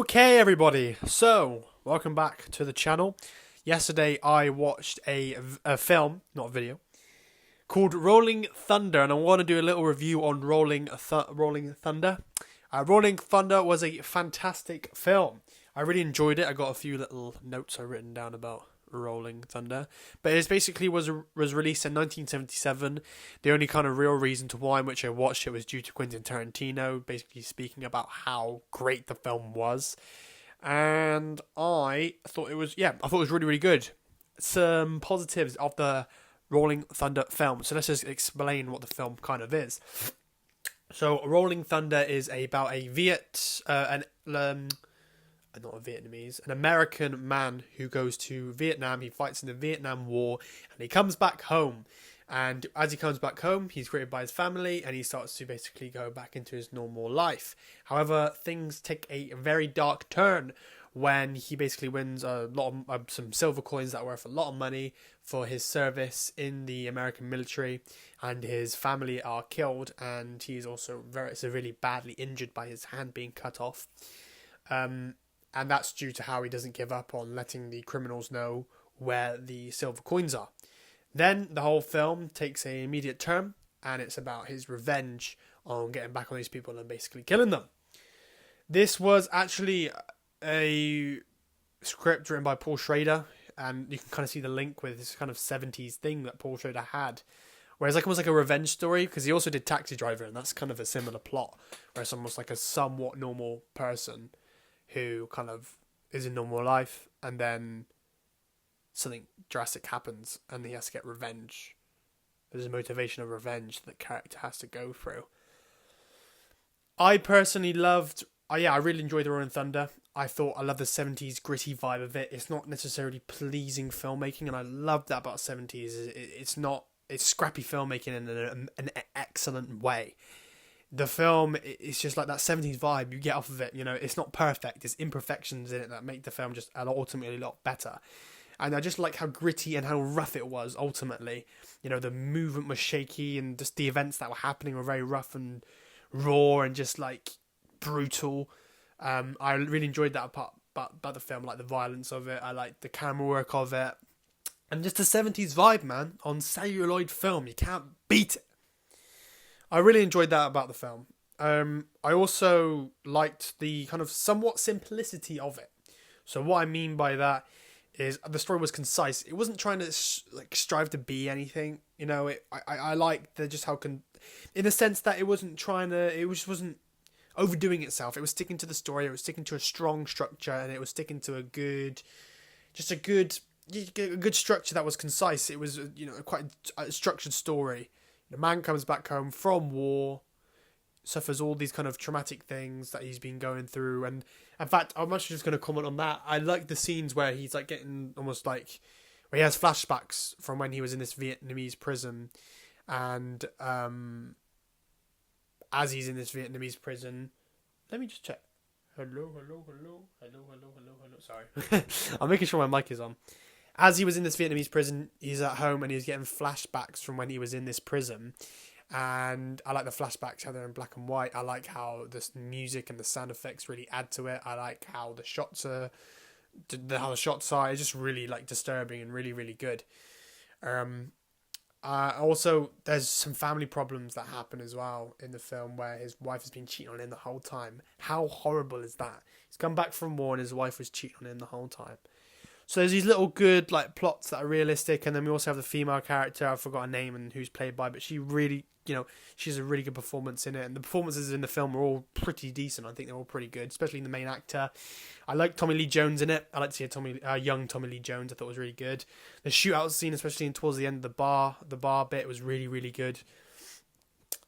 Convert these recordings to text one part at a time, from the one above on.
Okay, everybody. So, welcome back to the channel. Yesterday, I watched a film, not a video, called Rolling Thunder, and I want to do a little review on Rolling Thunder. Rolling Thunder was a fantastic film. I really enjoyed it. I got a few little notes I've written down about Rolling Thunder, but it basically was released in 1977. The only kind of real reason to why in which I watched it was due to Quentin Tarantino, basically speaking about how great the film was, and I thought it was really, really good. Some positives of the Rolling Thunder film. So let's just explain what the film kind of is. So Rolling Thunder is about not a Vietnamese, an American man who goes to Vietnam. He fights in the Vietnam War and he comes back home. And as he comes back home, he's greeted by his family and he starts to basically go back into his normal life. However, things take a very dark turn when he basically wins a lot of some silver coins that are worth a lot of money for his service in the American military, and his family are killed, and he's also very severely badly injured by his hand being cut off. And that's due to how he doesn't give up on letting the criminals know where the silver coins are. Then the whole film takes an immediate turn, and it's about his revenge on getting back on these people and basically killing them. This was actually a script written by Paul Schrader, and you can kind of see the link with this kind of 70s thing that Paul Schrader had. Whereas almost like a revenge story, because he also did Taxi Driver, and that's kind of a similar plot, where it's almost like a somewhat normal person who kind of is in normal life, and then something drastic happens, and he has to get revenge. There's a motivation of revenge that the character has to go through. I personally I really enjoyed The Rolling Thunder. I love the 70s gritty vibe of it. It's not necessarily pleasing filmmaking, and I love that about 70s. It's scrappy filmmaking in an excellent way. The film, it's just like that 70s vibe you get off of it. You know, it's not perfect. There's imperfections in it that make the film just ultimately a lot better. And I just like how gritty and how rough it was ultimately. You know, the movement was shaky, and just the events that were happening were very rough and raw and just like brutal. I really enjoyed that part about the film. I like the violence of it. I like the camera work of it. And just the 70s vibe, man, on celluloid film. You can't beat it. I really enjoyed that about the film. I also liked the kind of somewhat simplicity of it. So what I mean by that is the story was concise. It wasn't trying to strive to be anything. You know, I liked in the sense that it wasn't overdoing itself. It was sticking to the story. It was sticking to a strong structure, and it was sticking to a good structure that was concise. It was quite a structured story. The man comes back home from war, suffers all these kind of traumatic things that he's been going through, and in fact, I'm actually just going to comment on that. I like the scenes where he's like getting almost like where he has flashbacks from when he was in this Vietnamese prison, and as he's in this Vietnamese prison, let me just check. Hello. Sorry, I'm making sure my mic is on. As he was in this Vietnamese prison, he's at home and he's getting flashbacks from when he was in this prison. And I like the flashbacks, how they're in black and white. I like how the music and the sound effects really add to it. I like how the shots are. It's just really like disturbing and really, really good. Also, there's some family problems that happen as well in the film where his wife has been cheating on him the whole time. How horrible is that? He's come back from war and his wife was cheating on him the whole time. So there's these little good like plots that are realistic, and then we also have the female character, I forgot her name and who's played by, but she really, she's a really good performance in it, and the performances in the film are all pretty decent. I think they're all pretty good, especially the main actor. I like Tommy Lee Jones in it. I like to see young Tommy Lee Jones. I thought was really good. The shootout scene, especially towards the end of the bar bit, was really, really good.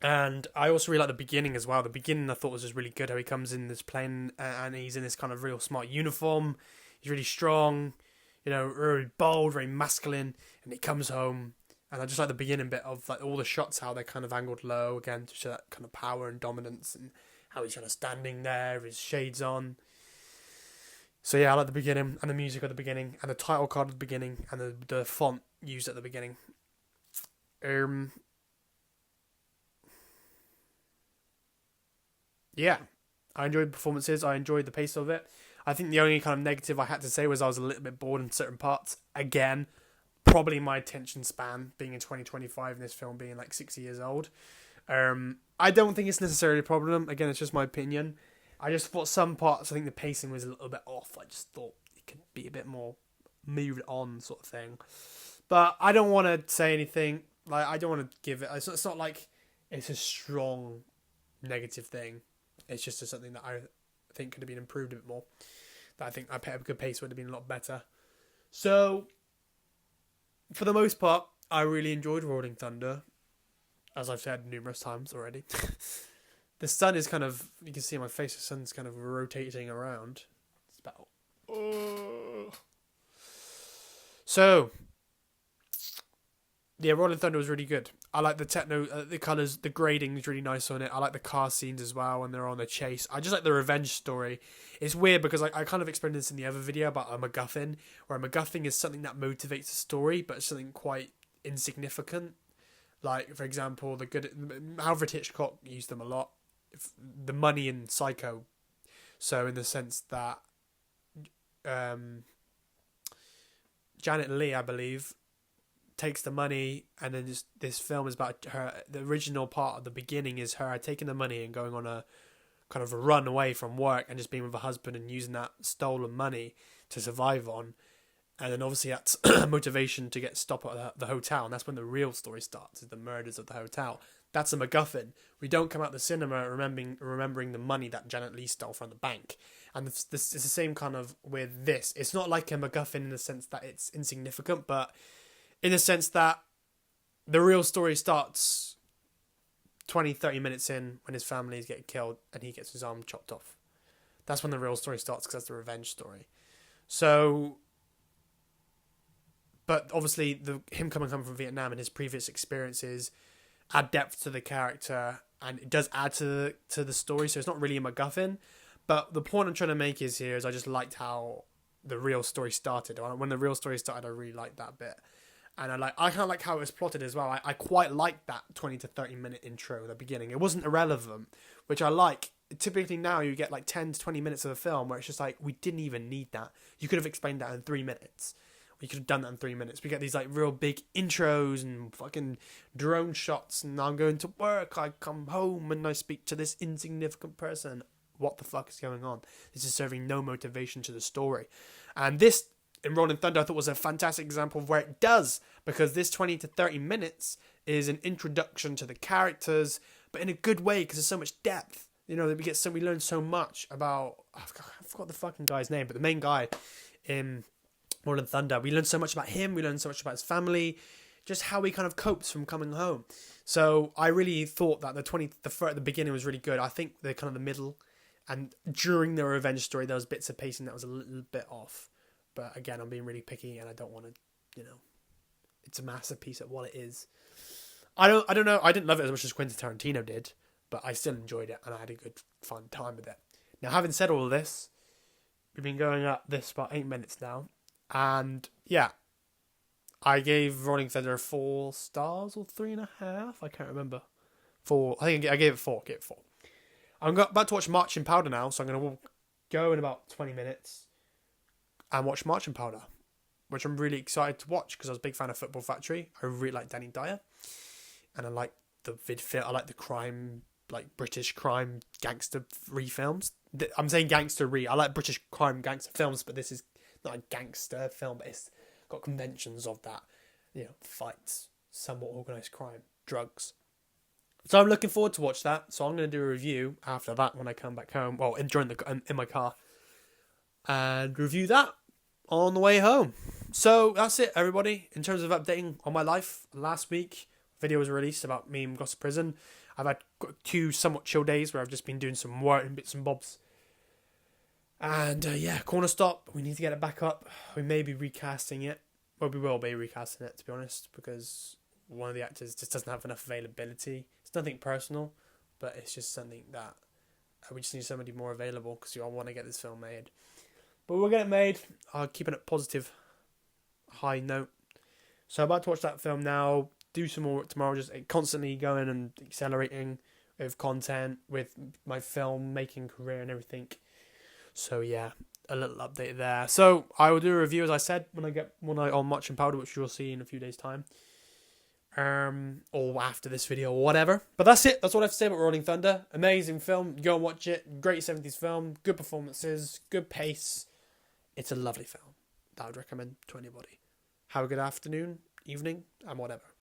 And I also really like the beginning as well. The beginning I thought was just really good. How he comes in this plane and he's in this kind of real smart uniform. He's really strong, very bold, very masculine, and he comes home. And I just like the beginning bit of like all the shots, how they're kind of angled low again to show that kind of power and dominance, and how he's kind of standing there, his shades on. So yeah, I like the beginning and the music at the beginning and the title card at the beginning and the font used at the beginning. Yeah, I enjoyed the performances. I enjoyed the pace of it. I think the only kind of negative I had to say was I was a little bit bored in certain parts. Again, probably my attention span being in 2025 and this film being like 60 years old. I don't think it's necessarily a problem. Again, it's just my opinion. I just thought some parts, I think the pacing was a little bit off. I just thought it could be a bit more moved on, sort of thing. But I don't want to say anything. Like, I don't want to give it. It's not like it's a strong negative thing. It's just something that I think could have been improved a bit more. That I think a good pace would have been a lot better. So, for the most part, I really enjoyed Rolling Thunder. As I've said numerous times already. The sun is kind of, you can see on my face, the sun's kind of rotating around. It's about... So, yeah, Rolling Thunder was really good. I like the techno, the colours, the grading is really nice on it. I like the car scenes as well when they're on the chase. I just like the revenge story. It's weird because I kind of explained this in the other video about a MacGuffin, where a MacGuffin is something that motivates a story, but it's something quite insignificant. Like, for example, Alfred Hitchcock used them a lot. The money in Psycho. So, in the sense that Janet Leigh, I believe, takes the money, and then this film is about her. The original part of the beginning is her taking the money and going on a kind of a run away from work and just being with her husband and using that stolen money to survive on. And then obviously that's motivation to get stopped at the hotel, and that's when the real story starts, is the murders of the hotel. That's a MacGuffin. We don't come out the cinema remembering the money that Janet Leigh stole from the bank. And it's the same kind of with this. It's not like a MacGuffin in the sense that it's insignificant, but in the sense that the real story starts 20, 30 minutes in when his family is getting killed and he gets his arm chopped off. That's when the real story starts, because that's the revenge story. So... But obviously, him coming home from Vietnam and his previous experiences add depth to the character, and it does add to the story. So it's not really a MacGuffin. But the point I'm trying to make is I just liked how the real story started. When the real story started, I really liked that bit, and I kind of like how it was plotted as well. I quite liked that 20 to 30 minute intro at the beginning. It wasn't irrelevant, which I like. Typically now you get like 10 to 20 minutes of a film where it's just like, we didn't even need that. You could have explained that in 3 minutes. We could have done that in 3 minutes. We get these like real big intros and fucking drone shots, and I'm going to work, I come home and I speak to this insignificant person. What the fuck is going on? This is serving no motivation to the story. And this, in Rolling Thunder, I thought was a fantastic example of where it does, because this 20 to 30 minutes is an introduction to the characters, but in a good way, because there's so much depth. You know, we learn so much about, I forgot the fucking guy's name, but the main guy in Rolling Thunder, we learned so much about him, we learned so much about his family, just how he kind of copes from coming home. So I really thought that the beginning was really good. I think the kind of the middle and during the revenge story, there was bits of pacing that was a little bit off. But again, I'm being really picky, and I don't want to, it's a masterpiece at what it is. I don't know. I didn't love it as much as Quentin Tarantino did, but I still enjoyed it, and I had a good fun time with it. Now, having said all of this, we've been going at this about 8 minutes now. And yeah, I gave Rolling Thunder 4 stars or 3.5. I can't remember. 4. I think I gave it 4. I'm about to watch Marching Powder now, so I'm going to go in about 20 minutes and watch Marching Powder, which I'm really excited to watch because I was a big fan of Football Factory. I really like Danny Dyer, and I like the I like the crime, like British crime gangster films. I'm saying gangster I like British crime gangster films, but this is not a gangster film, but it's got conventions of that, fights, somewhat organised crime, drugs. So I'm looking forward to watch that. So I'm going to do a review after that when I come back home. Well, in my car, and review that on the way home. So that's it, everybody. In terms of updating on my life, last week video was released about me in Gossip Prison. I've had 2 somewhat chill days where I've just been doing some work and bits and bobs. And Corner Stop, we need to get it back up. We may be recasting it. Well, we will be recasting it, to be honest, because one of the actors just doesn't have enough availability. It's nothing personal, but it's just something that we just need somebody more available, because I want to get this film made. But we'll get it made. I'll keep it at positive, high note. So I'm about to watch that film now. Do some more tomorrow, just constantly going and accelerating with content, with my film making career and everything. So yeah, a little update there. So I will do a review, as I said, when I on Marching Powder, which you'll see in a few days' time. Or after this video or whatever. But that's it. That's what I have to say about Rolling Thunder. Amazing film. Go and watch it. Great 70s film. Good performances. Good pace. It's a lovely film that I would recommend to anybody. Have a good afternoon, evening, and whatever.